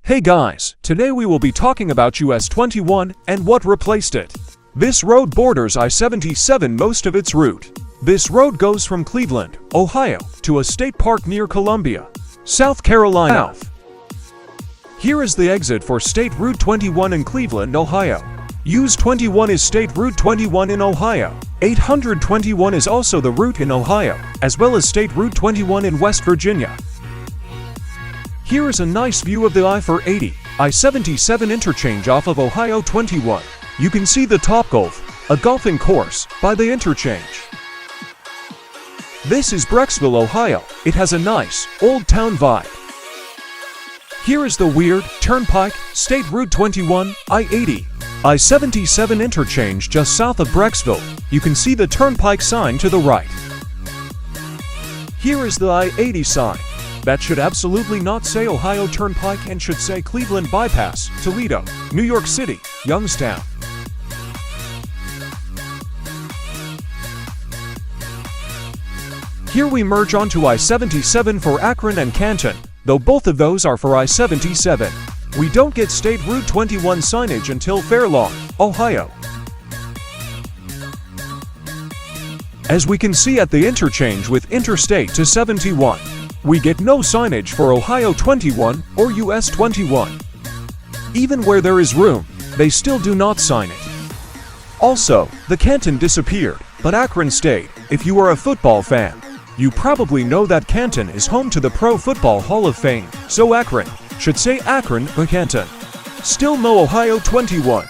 Hey guys, today we will be talking about US 21 and what replaced it. This road borders I-77 most of its route. This road goes from Cleveland, Ohio, to a state park near Columbia, South Carolina. Here is the exit for State Route 21 in Cleveland, Ohio. US 21 is State Route 21 in Ohio. 821 is also the route in Ohio, as well as State Route 21 in West Virginia. Here is a nice view of the I-480, I-77 interchange off of Ohio 21. You can see the Topgolf, a golfing course, by the interchange. This is Brecksville, Ohio. It has a nice, old town vibe. Here is the weird Turnpike, State Route 21, I-80, I-77 interchange just south of Brecksville. You can see the Turnpike sign to the right. Here is the I-80 sign. That should absolutely not say Ohio Turnpike and should say Cleveland Bypass, Toledo, New York City, Youngstown. Here we merge onto I-77 for Akron and Canton, though both of those are for I-77. We don't get State Route 21 signage until Fairlawn, Ohio. As we can see at the interchange with Interstate to 71. We get no signage for Ohio 21 or US 21. Even where there is room, they still do not sign it. Also, the Canton disappeared, but Akron stayed. If you are a football fan, you probably know that Canton is home to the Pro Football Hall of Fame, so Akron should say Akron or Canton. Still no Ohio 21.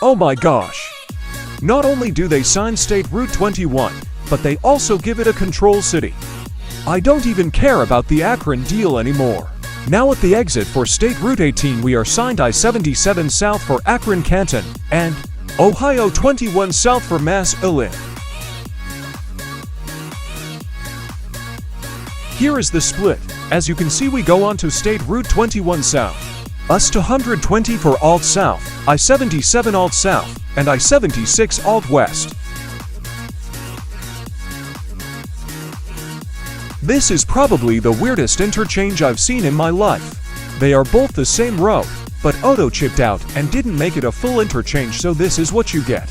Oh my gosh! Not only do they sign State Route 21, but they also give it a control city. I don't even care about the Akron deal anymore. Now at the exit for State Route 18 we are signed I-77 South for Akron Canton and Ohio 21 South for Mass Illin. Here is the split. As you can see we go on to State Route 21 South. US 120 for Alt South, I-77 Alt South, and I-76 Alt West. This is probably the weirdest interchange I've seen in my life. They are both the same road, but Auto chipped out and didn't make it a full interchange, so this is what you get.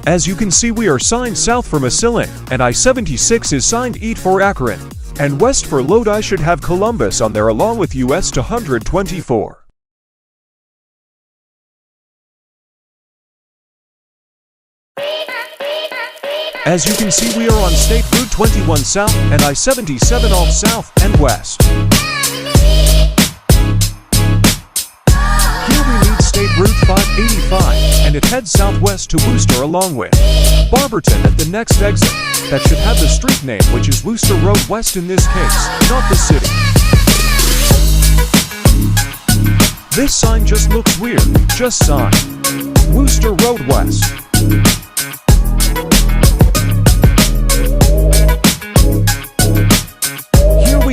As you can see we are signed south for Massillon, and I-76 is signed east for Akron, and west for Lodi should have Columbus on there along with US 224. As you can see we are on State Route 21 South and I-77 Alt South and West. Here we meet State Route 585 and it heads southwest to Wooster along with Barberton at the next exit. That should have the street name, which is Wooster Road West in this case, not the city. This sign just looks weird. Just sign Wooster Road West.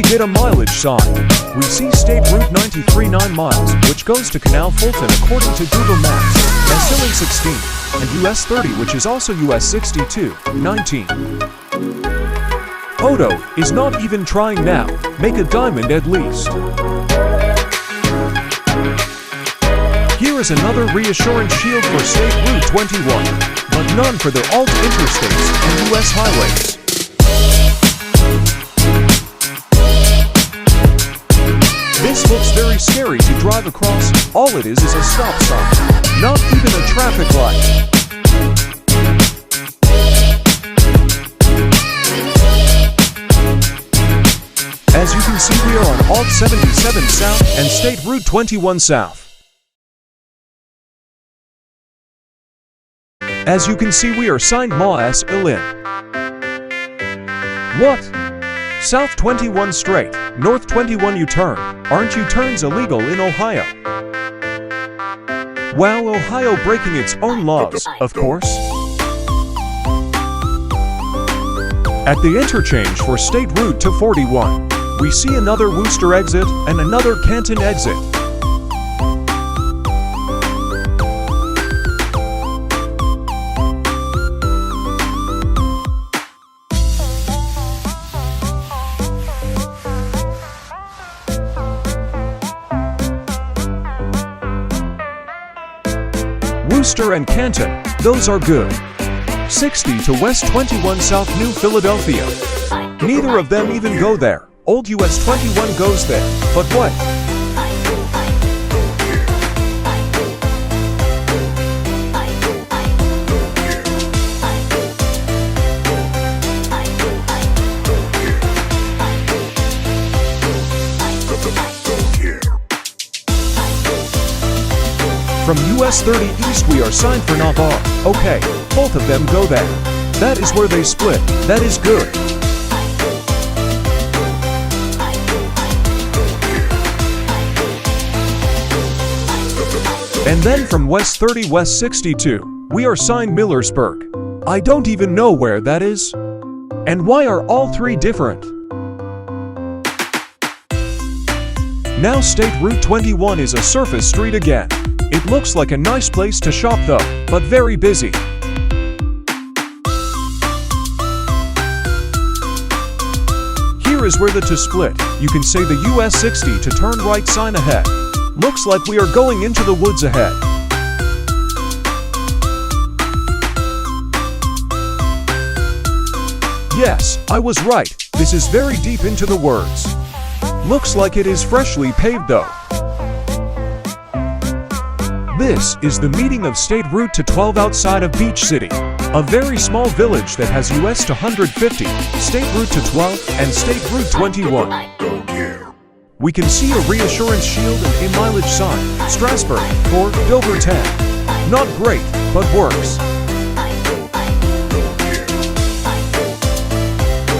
Get a mileage sign. We see State Route 93 9 miles, which goes to Canal Fulton according to Google Maps, Massillon 16, and US 30, which is also US 62, 19. Auto is not even trying now. Make a diamond at least. Here is another reassurance shield for State Route 21, but none for the alt interstates and US highways. This looks very scary to drive across. All it is a stop sign, not even a traffic light. As you can see we are on Alt 77 South and State Route 21 South. As you can see we are signed Mass Illin. What? South 21 straight, North 21 U-turn. Aren't U-turns illegal in Ohio? Wow, Ohio breaking its own laws, of course. At the interchange for State Route 241, we see another Wooster exit and another Canton exit. Worcester and Canton, those are good. 60 to West 21 South New Philadelphia. Neither of them even go there. Old US 21 goes there, but what? From US 30 East we are signed for Navarre. Okay, both of them go there. That is where they split. That is good. And then from West 30 West 62, we are signed Millersburg. I don't even know where that is. And why are all three different? Now State Route 21 is a surface street again. It looks like a nice place to shop though, but very busy. Here is where the to split. You can say the US 60 to turn right sign ahead. Looks like we are going into the woods ahead. Yes, I was right. This is very deep into the words. Looks like it is freshly paved though. This is the meeting of State Route to 12 outside of Beach City, a very small village that has US to 150, State Route to 12, and State Route 21. We can see a reassurance shield and a mileage sign, Strasbourg, or Dover 10. Not great, but works.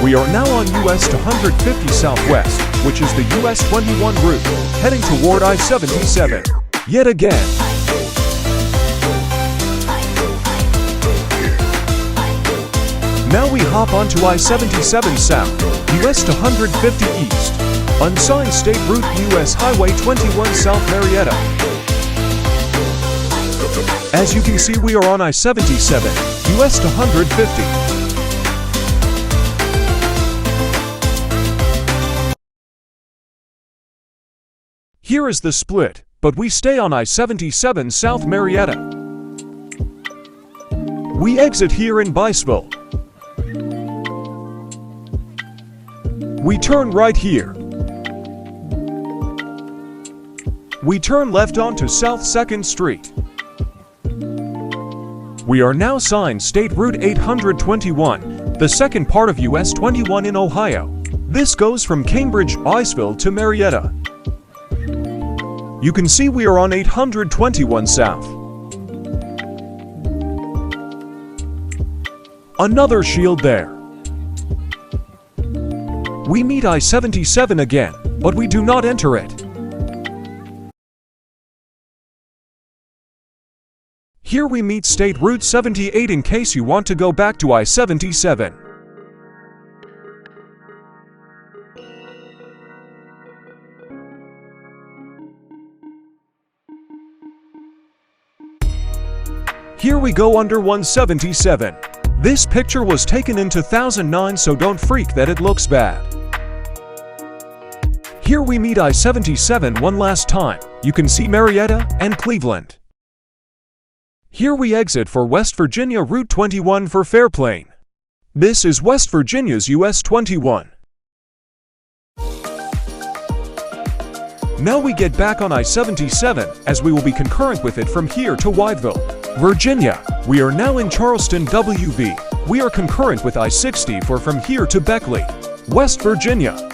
We are now on US to 150 Southwest, which is the US 21 route, heading toward I-77. Yet again. Now we hop onto I-77 South, US to 150 East. Unsigned State Route US Highway 21 South Marietta. As you can see we are on I-77, US to 150. Here is the split, but we stay on I-77 South Marietta. We exit here in Biceville. We turn right here. We turn left onto South 2nd Street. We are now signed State Route 821, the second part of US 21 in Ohio. This goes from Cambridge, Biceville to Marietta. You can see we are on 821 South. Another shield there. We meet I-77 again, but we do not enter it. Here we meet State Route 78 in case you want to go back to I-77. Here we go under 177. This picture was taken in 2009, so don't freak that it looks bad. Here we meet I-77 one last time. You can see Marietta and Cleveland. Here we exit for West Virginia Route 21 for Fairplain. This is West Virginia's US 21. Now we get back on I-77, as we will be concurrent with it from here to Whiteville, Virginia. We are now in Charleston, WV. We are concurrent with I-60 for from here to Beckley, West Virginia.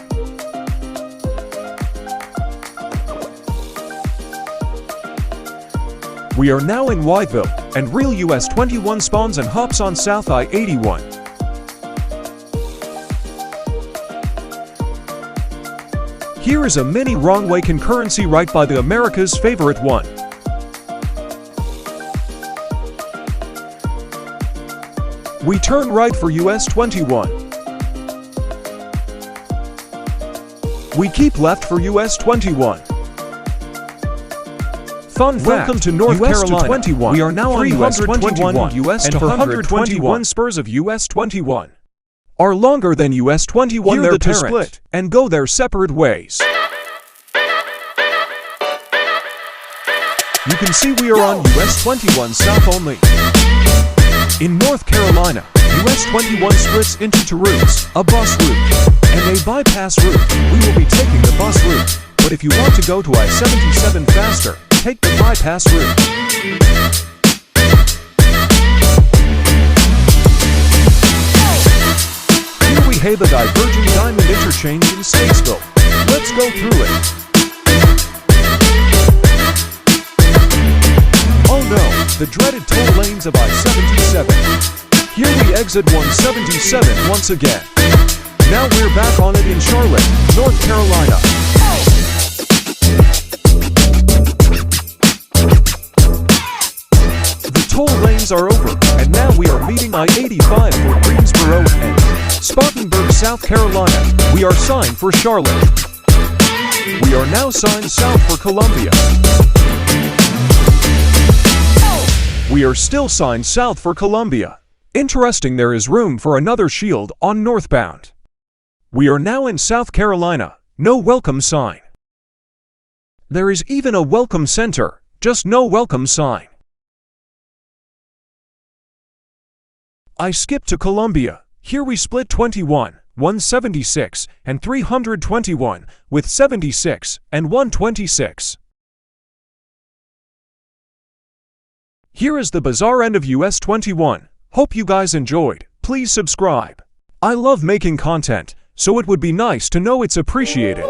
We are now in Whiteville, and real US 21 spawns and hops on South I-81. Here is a mini wrong-way concurrency right by the America's favorite one. We turn right for US 21. We keep left for US 21. Fun fact, welcome to North Carolina. 21. We are now on US 21 US to 121 spurs of US 21 are longer than US 21 their to split and go their separate ways. You can see we are on US 21 South only. In North Carolina, US 21 splits into two routes, a bus route and a bypass route. We will be taking the bus route, but if you want to go to I-77 faster, take the bypass route. Here we have the diverging diamond interchange in Statesville. Let's go through it. Oh no, the dreaded toll lanes of I-77. Here we exit 177 once again. Now we're back on it in Charlotte, North Carolina. The toll lanes are over, and now we are meeting I-85 for Greensboro and Spartanburg, South Carolina. We are signed for Charlotte. We are now signed south for Columbia. We are still signed south for Columbia. Interesting, there is room for another shield on northbound. We are now in South Carolina. No welcome sign. There is even a welcome center, just no welcome sign. I skipped to Columbia. Here we split 21, 176, and 321 with 76 and 126. Here is the bizarre end of US 21. Hope you guys enjoyed. Please subscribe. I love making content, so it would be nice to know it's appreciated.